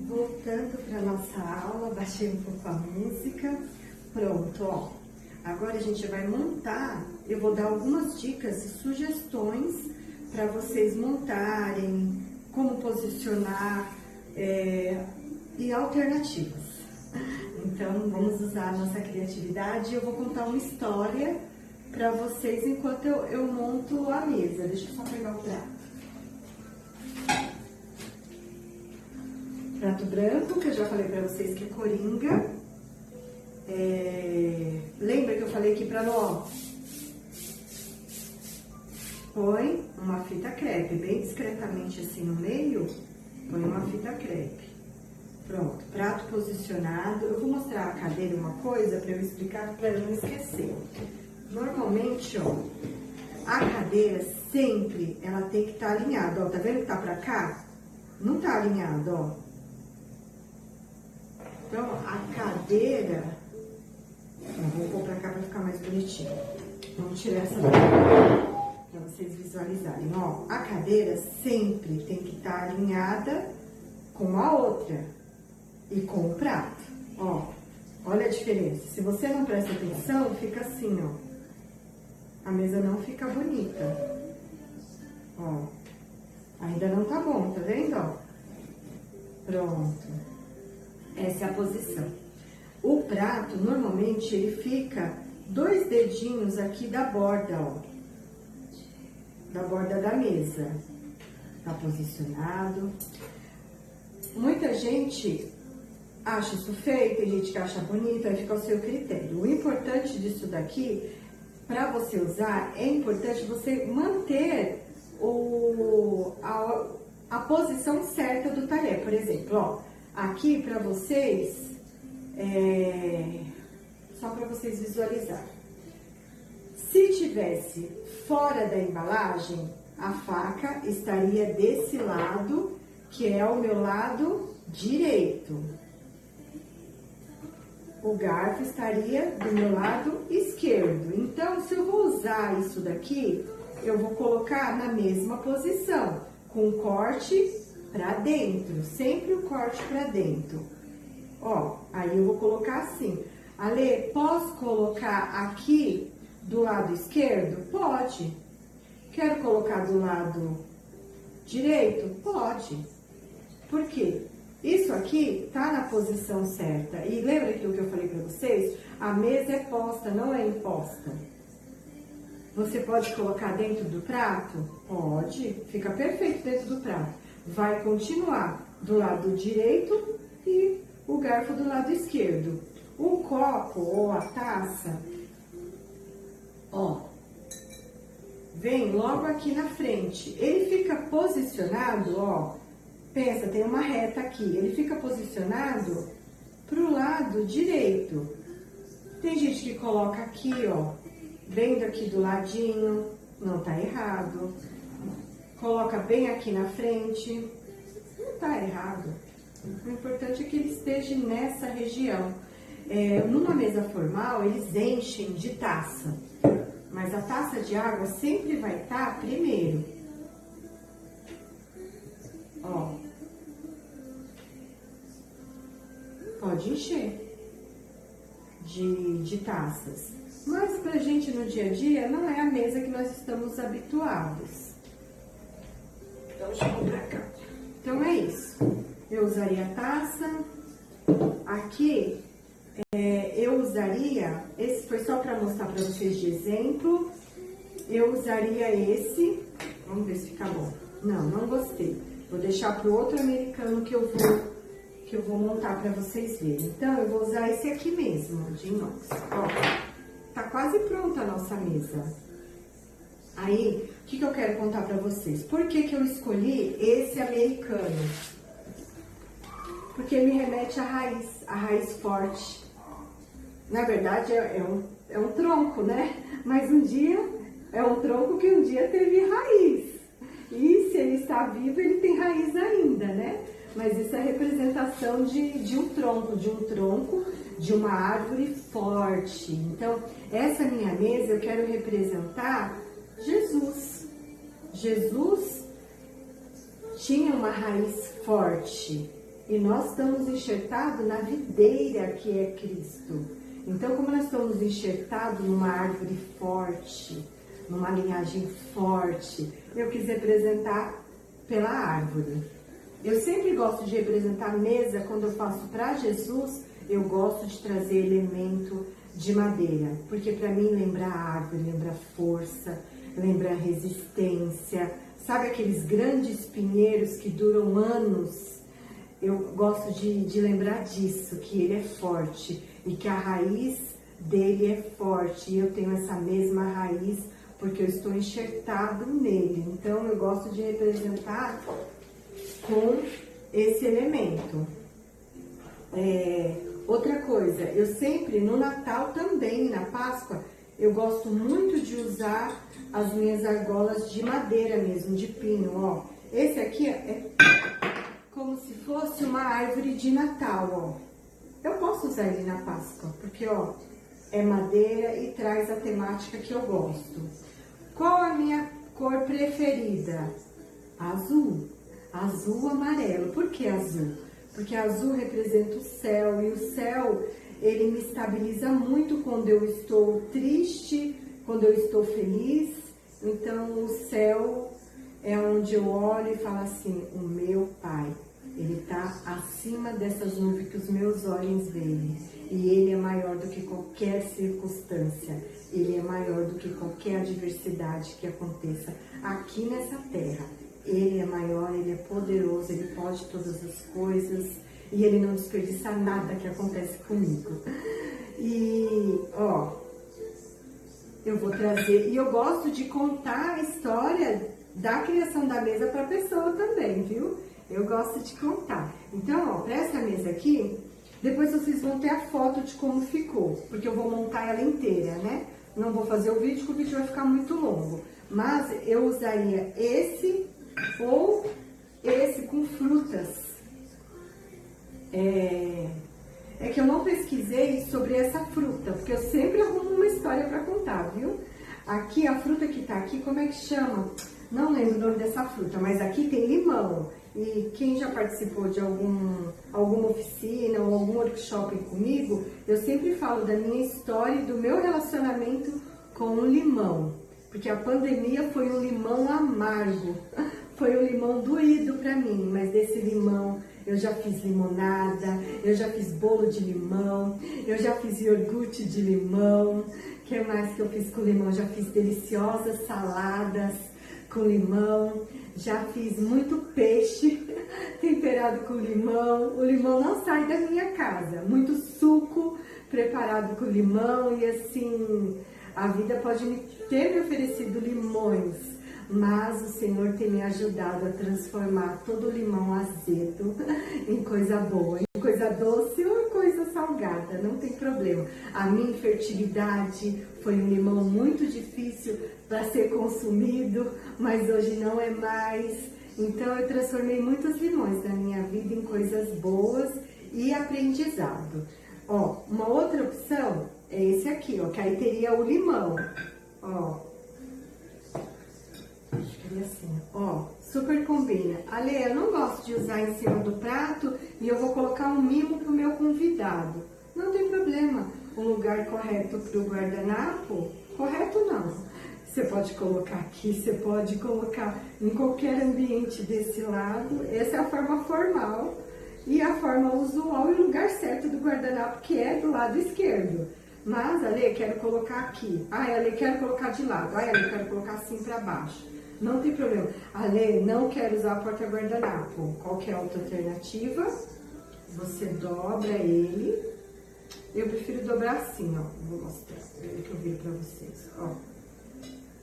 Voltando para nossa aula, baixei um pouco a música. Pronto, ó. Agora a gente vai montar, eu vou dar algumas dicas e sugestões para vocês montarem, como posicionar e alternativas. Então, vamos usar a nossa criatividade e eu vou contar uma história para vocês enquanto eu monto a mesa. Deixa eu só pegar o prato. Prato branco, que eu já falei para vocês que é coringa. Lembra que eu falei aqui para nós? Põe uma fita crepe, bem discretamente assim no meio, põe uma fita crepe. Pronto, prato posicionado. Eu vou mostrar a cadeira uma coisa para eu explicar, para eu não esquecer. Normalmente, ó, a cadeira sempre, ela tem que estar alinhada, ó. Tá vendo que tá pra cá? Não tá alinhado, ó. Então, a cadeira... Eu vou pôr pra cá pra ficar mais bonitinho. Vamos tirar essa daqui, pra vocês visualizarem. Ó, a cadeira sempre tem que estar alinhada com a outra e com o prato. Ó, olha a diferença. Se você não presta atenção, fica assim, ó. A mesa não fica bonita. Ó, ainda não tá bom, tá vendo, ó? Pronto. Essa é a posição. O prato, normalmente, ele fica 2 dedinhos aqui da borda, ó. Da borda da mesa. Tá posicionado. Muita gente acha isso feio, tem gente que acha bonito, aí fica ao seu critério. O importante disso daqui, para você usar, é importante você manter a posição certa do talher. Por exemplo, ó, aqui para vocês... só para vocês visualizarem. Se tivesse fora da embalagem, a faca estaria desse lado, que é o meu lado direito. O garfo estaria do meu lado esquerdo. Então, se eu vou usar isso daqui, eu vou colocar na mesma posição, com o corte para dentro, sempre o corte para dentro. Ó, aí eu vou colocar assim. Ale, posso colocar aqui do lado esquerdo? Pode. Quero colocar do lado direito? Pode. Por quê? Isso aqui tá na posição certa. E lembra aquilo que eu falei para vocês? A mesa é posta, não é imposta. Você pode colocar dentro do prato? Pode. Fica perfeito dentro do prato. Vai continuar do lado direito e o garfo do lado esquerdo. O copo ou a taça, ó, vem logo aqui na frente. Ele fica posicionado, ó, pensa, tem uma reta aqui. Ele fica posicionado pro lado direito. Tem gente que coloca aqui, ó, bem daqui do ladinho, não tá errado. Coloca bem aqui na frente, não tá errado. O importante é que ele esteja nessa região. Numa mesa formal, eles enchem de taça, mas a taça de água sempre vai estar primeiro. Ó, pode encher de taças, mas pra gente no dia a dia não é a mesa que nós estamos habituados. Então, deixa eu pôr pra cá. Então, é isso. Eu usaria a taça. Aqui, eu usaria... Esse foi só para mostrar para vocês de exemplo. Eu usaria esse. Vamos ver se fica bom. Não, não gostei. Vou deixar para o outro americano que eu vou montar para vocês verem. Então, eu vou usar esse aqui mesmo, de inox. Ó, tá quase pronta a nossa mesa. Aí, o que eu quero contar para vocês? Por que eu escolhi esse americano? Porque ele me remete à raiz forte. Na verdade, é um tronco, né? Mas é um tronco que um dia teve raiz. E se ele está vivo, ele tem raiz ainda, né? Mas isso é a representação de um tronco de uma árvore forte. Então, essa minha mesa eu quero representar Jesus. Jesus tinha uma raiz forte e nós estamos enxertados na videira que é Cristo. Então, como nós estamos enxertados numa árvore forte, numa linhagem forte, eu quis representar pela árvore. Eu sempre gosto de representar a mesa, quando eu faço para Jesus, eu gosto de trazer elemento de madeira, porque para mim lembra árvore, lembra força, lembra resistência. Sabe aqueles grandes pinheiros que duram anos? Eu gosto de lembrar disso, que ele é forte e que a raiz dele é forte. E eu tenho essa mesma raiz porque eu estou enxertado nele. Então eu gosto de representar com esse elemento. Outra coisa, eu sempre, no Natal também, na Páscoa, eu gosto muito de usar as minhas argolas de madeira mesmo, de pinho, ó. Esse aqui é como se fosse uma árvore de Natal, ó. Eu posso usar ele na Páscoa, porque, ó, é madeira e traz a temática que eu gosto. Qual a minha cor preferida? Azul. Azul amarelo. Por que azul? Porque azul representa o céu, e o céu, ele me estabiliza muito quando eu estou triste, quando eu estou feliz. Então, o céu é onde eu olho e falo assim, o meu Pai, ele está acima dessas nuvens que os meus olhos veem. E ele é maior do que qualquer circunstância. Ele é maior do que qualquer adversidade que aconteça aqui nessa terra. Ele é maior, ele é poderoso, ele pode todas as coisas e ele não desperdiça nada que acontece comigo. E, ó, eu vou trazer, e eu gosto de contar a história da criação da mesa para a pessoa também, viu? Eu gosto de contar. Então, ó, para essa mesa aqui, depois vocês vão ter a foto de como ficou, porque eu vou montar ela inteira, né? Não vou fazer o vídeo, porque o vídeo vai ficar muito longo. Mas eu usaria esse ou esse com frutas. É que eu não pesquisei sobre essa fruta, porque eu sempre arrumo uma história para contar, viu? Aqui, a fruta que tá aqui, como é que chama? Não lembro o nome dessa fruta, mas aqui tem limão. E quem já participou de alguma oficina ou algum workshop comigo, eu sempre falo da minha história e do meu relacionamento com o limão. Porque a pandemia foi um limão amargo, foi um limão doído para mim, mas desse limão eu já fiz limonada, eu já fiz bolo de limão, eu já fiz iogurte de limão. O que mais que eu fiz com limão? Já fiz deliciosas saladas com limão, já fiz muito peixe temperado com limão. O limão não sai da minha casa, muito suco preparado com limão e assim, a vida pode ter me oferecido limões, mas o Senhor tem me ajudado a transformar todo o limão azedo em coisa boa, em coisa doce ou em coisa salgada, não tem problema. A minha infertilidade foi um limão muito difícil para ser consumido, mas hoje não é mais. Então eu transformei muitos limões na minha vida em coisas boas e aprendizado. Ó, uma outra opção é esse aqui, ó, que aí teria o limão, ó. Assim, ó, super combina. Ale, eu não gosto de usar em cima do prato e eu vou colocar um mimo pro meu convidado. Não tem problema. O lugar correto pro guardanapo, correto não. Você pode colocar aqui, você pode colocar em qualquer ambiente desse lado. Essa é a forma formal e a forma usual e o lugar certo do guardanapo, que é do lado esquerdo. Mas, Ale, quero colocar aqui. Ai, Ale, quero colocar de lado. Ai, Ale, quero colocar assim pra baixo. Não tem problema. Ale, não quero usar a porta-guardanapo. Qual que é a outra alternativa? Você dobra ele. Eu prefiro dobrar assim, ó. Vou mostrar. Peraí que eu viro pra vocês, ó.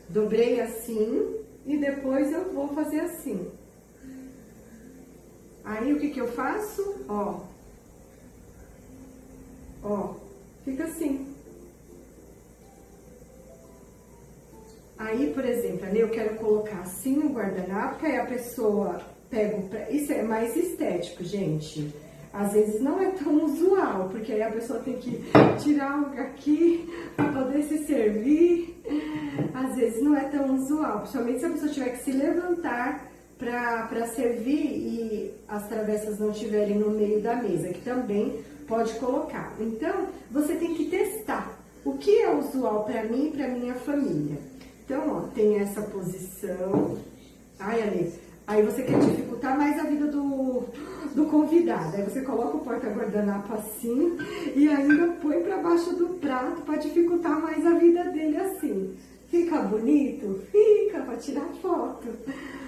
Dobrei assim e depois eu vou fazer assim. Aí, o que que eu faço? Ó. Ó. Fica assim. Aí, por exemplo, ali eu quero colocar assim o guardanapo, que aí a pessoa pega o... Isso é mais estético, gente. às vezes não é tão usual, porque aí a pessoa tem que tirar algo aqui para poder se servir. Às vezes não é tão usual, principalmente se a pessoa tiver que se levantar para servir e as travessas não estiverem no meio da mesa, que também pode colocar. Então, você tem que testar o que é usual para mim e para minha família. Então, ó, tem essa posição. Ai, Ale, aí você quer dificultar mais a vida do convidado. Aí você coloca o porta-guardanapo assim e ainda põe para baixo do prato para dificultar mais a vida dele assim. Fica bonito? Fica, para tirar foto.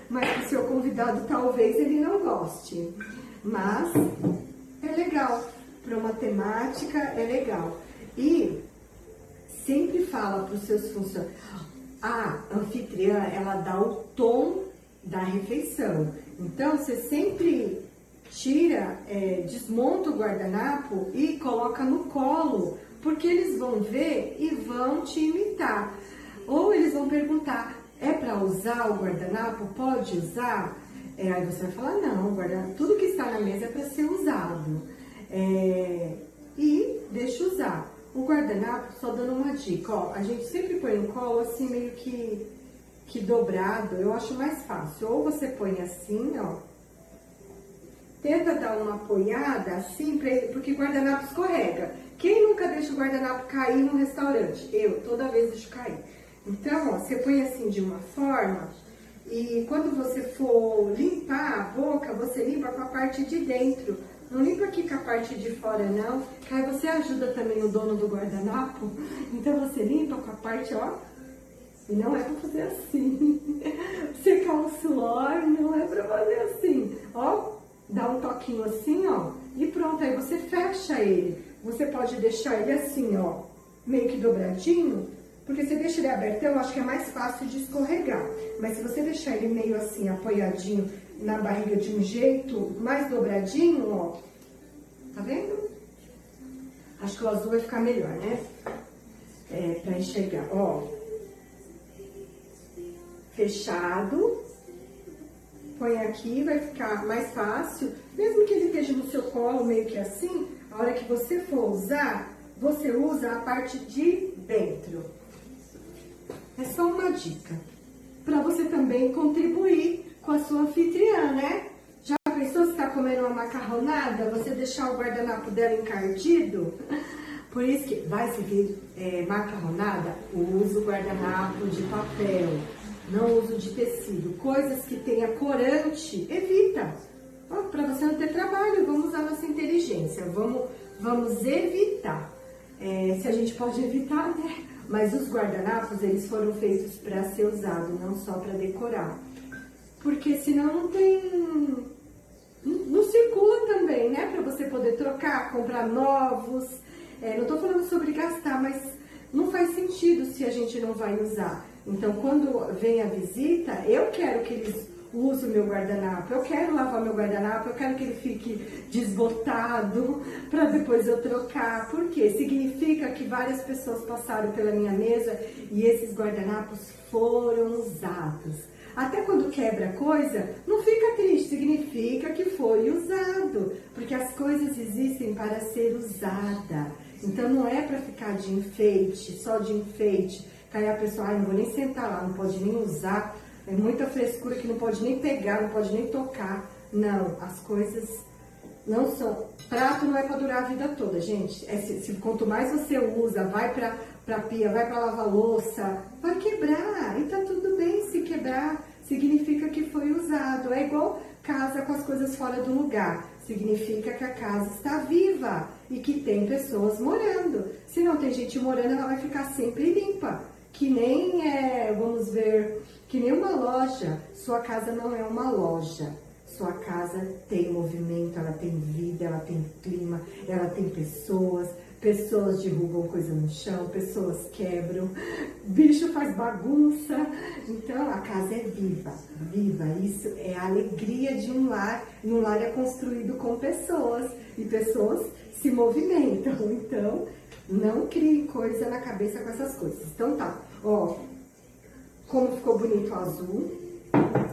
Mas o seu convidado talvez ele não goste. Mas é legal. Para uma temática é legal. E sempre fala para os seus funcionários. A anfitriã, ela dá o tom da refeição. Então, você sempre tira, desmonta o guardanapo e coloca no colo, porque eles vão ver e vão te imitar. Ou eles vão perguntar, é para usar o guardanapo? Pode usar? Aí você vai falar, não, tudo que está na mesa é para ser usado. E deixa usar. O guardanapo, só dando uma dica, ó, a gente sempre põe no colo assim, meio que dobrado, eu acho mais fácil. Ou você põe assim, ó, tenta dar uma apoiada assim, porque guardanapo escorrega. Quem nunca deixa o guardanapo cair no restaurante? Eu, toda vez deixo cair. Então, ó, você põe assim de uma forma, e quando você for limpar a boca, você limpa com a parte de dentro. Não limpa aqui com a parte de fora, não, que aí você ajuda também o dono do guardanapo. Então, você limpa com a parte, ó, e não é pra fazer assim. Secar o suor, não é pra fazer assim. Ó, dá um toquinho assim, ó, e pronto, aí você fecha ele. Você pode deixar ele assim, ó, meio que dobradinho, porque se deixa ele aberto, eu acho que é mais fácil de escorregar. Mas se você deixar ele meio assim, apoiadinho na barriga de um jeito, mais dobradinho, ó, tá vendo? Acho que o azul vai ficar melhor, né? Pra enxergar, ó. Fechado. Põe aqui, vai ficar mais fácil. Mesmo que ele esteja no seu colo, meio que assim, a hora que você for usar, você usa a parte de dentro. É só uma dica. Para você também contribuir com a sua anfitriã, né? Já pensou se tá comendo uma macarronada, você deixar o guardanapo dela encardido? Por isso que vai servir macarronada, usa o guardanapo de papel. Não uso de tecido. Coisas que tenha corante, evita. Para você não ter trabalho, vamos usar nossa inteligência. Vamos evitar. Se a gente pode evitar, né? Mas os guardanapos, eles foram feitos para ser usado, não só para decorar. Porque senão não tem... Não circula também, né? Para você poder trocar, comprar novos. Não tô falando sobre gastar, mas não faz sentido se a gente não vai usar. Então, quando vem a visita, eu quero que eles usem o meu guardanapo, eu quero lavar meu guardanapo, eu quero que ele fique desbotado para depois eu trocar. Por quê? Significa que várias pessoas passaram pela minha mesa e esses guardanapos foram usados. Até quando quebra coisa, não fica triste, significa que foi usado, porque as coisas existem para ser usada. Então, não é para ficar de enfeite, só de enfeite. Aí a pessoa, não vou nem sentar lá, não pode nem usar, é muita frescura que não pode nem pegar, não pode nem tocar. Não, as coisas não são... Prato não é para durar a vida toda, gente. Quanto mais você usa, vai pra pia, vai pra lavar louça, vai quebrar. E tá tudo bem se quebrar, significa que foi usado. É igual casa com as coisas fora do lugar. Significa que a casa está viva e que tem pessoas morando. Se não tem gente morando, ela vai ficar sempre limpa. Que nem, vamos ver, que nem uma loja. Sua casa não é uma loja. Sua casa tem movimento, ela tem vida, ela tem clima, ela tem pessoas. Pessoas derrubam coisa no chão, pessoas quebram, bicho faz bagunça. Então, a casa é viva, viva. Isso é a alegria de um lar. E um lar é construído com pessoas. E pessoas se movimentam. Então, não criem coisa na cabeça com essas coisas. Então tá, ó, como ficou bonito o azul.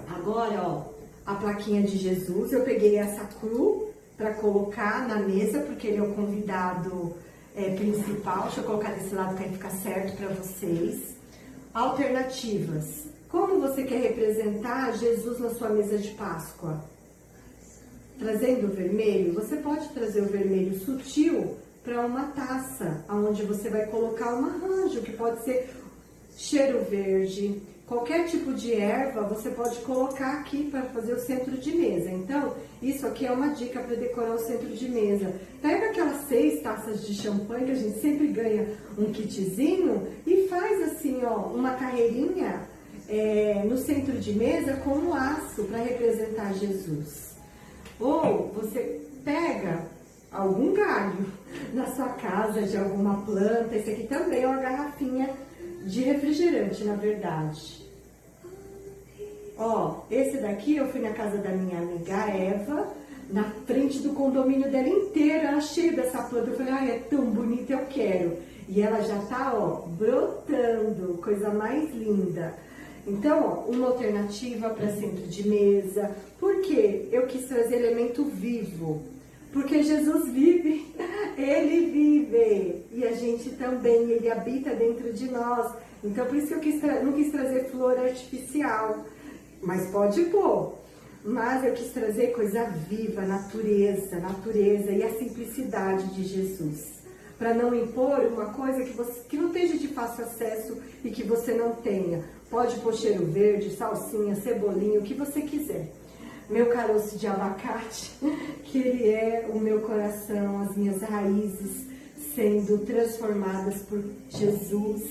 Agora, ó, a plaquinha de Jesus. Eu peguei essa cru para colocar na mesa, porque ele é o convidado principal. Deixa eu colocar desse lado para ficar certo para vocês. Alternativas. Como você quer representar Jesus na sua mesa de Páscoa? Trazendo o vermelho, você pode trazer o vermelho sutil para uma taça, onde você vai colocar um arranjo, que pode ser cheiro verde, qualquer tipo de erva você pode colocar aqui para fazer o centro de mesa. Então, isso aqui é uma dica para decorar o centro de mesa. Pega aquelas 6 taças de champanhe, que a gente sempre ganha um kitzinho, e faz assim, ó, uma carreirinha no centro de mesa com um laço para representar Jesus. Ou você pega algum galho na sua casa de alguma planta. Esse aqui também é uma garrafinha de refrigerante, na verdade. Ó, esse daqui eu fui na casa da minha amiga Eva, na frente do condomínio dela inteira, ela cheia dessa planta. Eu falei, ai, é tão bonita, eu quero. E ela já tá, ó, brotando, coisa mais linda. Então, ó, uma alternativa para centro de mesa. Por quê? Eu quis trazer elemento vivo. Porque Jesus vive, Ele vive. E a gente também, Ele habita dentro de nós. Então, por isso que eu não quis trazer flor artificial. Mas pode pôr. Mas eu quis trazer coisa viva, natureza e a simplicidade de Jesus. Para não impor uma coisa que não esteja de fácil acesso e que você não tenha. Pode pôr cheiro verde, salsinha, cebolinha, o que você quiser. Meu caroço de abacate, que ele é o meu coração, as minhas raízes sendo transformadas por Jesus.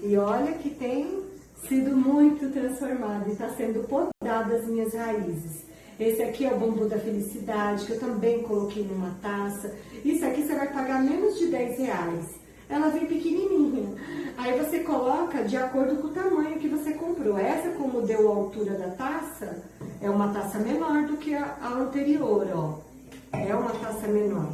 E olha que tem sido muito transformado e está sendo podada as minhas raízes. Esse aqui é o bambu da felicidade, que eu também coloquei numa taça. Isso aqui você vai pagar menos de R$10. Ela vem pequenininha. Aí você coloca de acordo com o tamanho que você comprou. Essa, como deu a altura da taça, é uma taça menor do que a anterior, ó. É uma taça menor.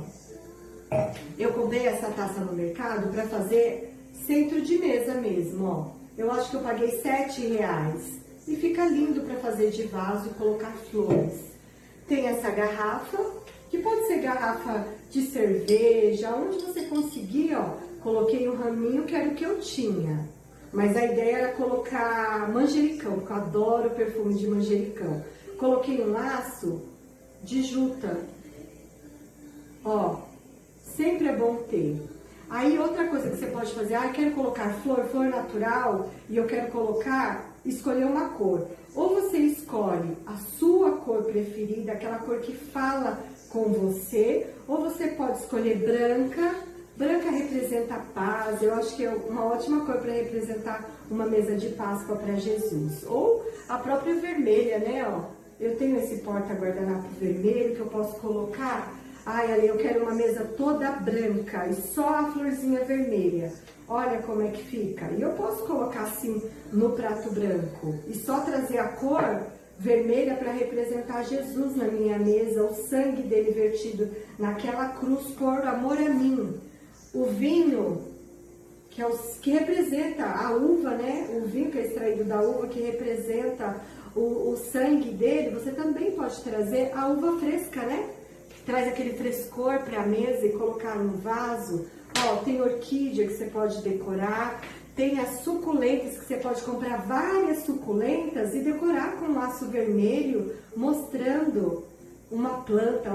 Eu comprei essa taça no mercado para fazer centro de mesa mesmo, ó. Eu acho que eu paguei R$7. E fica lindo para fazer de vaso e colocar flores. Tem essa garrafa, que pode ser garrafa de cerveja, onde você conseguir, ó. Coloquei um raminho que era o que eu tinha. Mas a ideia era colocar manjericão, porque eu adoro o perfume de manjericão. Coloquei um laço de juta. Ó, sempre é bom ter. Aí outra coisa que você pode fazer, quero colocar flor natural, e eu quero escolher uma cor. Ou você escolhe a sua cor preferida, aquela cor que fala com você, ou você pode escolher branca. Branca representa a paz, eu acho que é uma ótima cor para representar uma mesa de Páscoa para Jesus. Ou a própria vermelha, né, ó. Eu tenho esse porta-guardanapo vermelho que eu posso colocar. Ali eu quero uma mesa toda branca e só a florzinha vermelha. Olha como é que fica. E eu posso colocar assim no prato branco e só trazer a cor vermelha para representar Jesus na minha mesa, o sangue dele vertido naquela cruz por amor a mim. O vinho, que representa a uva, né? O vinho que é extraído da uva, que representa o sangue dele, você também pode trazer a uva fresca, né? Que traz aquele frescor para a mesa e colocar no vaso. Ó, tem orquídea que você pode decorar, tem as suculentas que você pode comprar várias suculentas e decorar com um laço vermelho, mostrando uma planta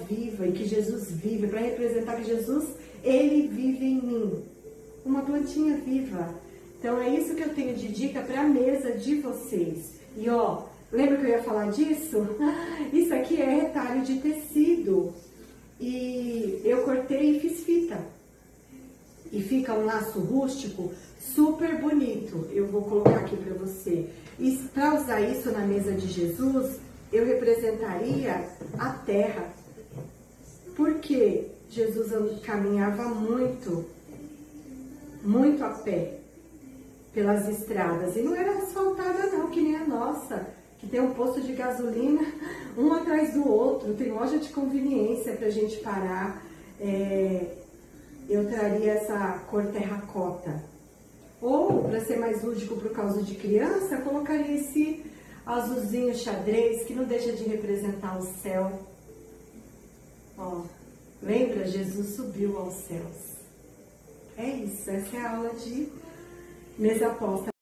viva e que Jesus vive, para representar que Jesus, ele vive em mim. Uma plantinha viva. Então é isso que eu tenho de dica para a mesa de vocês. E ó, lembra que eu ia falar disso? Isso aqui é retalho de tecido. E eu cortei e fiz fita. E fica um laço rústico super bonito. Eu vou colocar aqui para você. E para usar isso na mesa de Jesus, eu representaria a terra. Porque Jesus caminhava muito a pé pelas estradas. E não era asfaltada não, que nem a nossa, que tem um posto de gasolina um atrás do outro, tem loja de conveniência pra gente parar. Eu traria essa cor terracota. Ou, para ser mais lúdico por causa de criança, colocaria esse azulzinho xadrez, que não deixa de representar o céu. Ó, lembra? Jesus subiu aos céus. É isso, essa é a aula de mesa posta.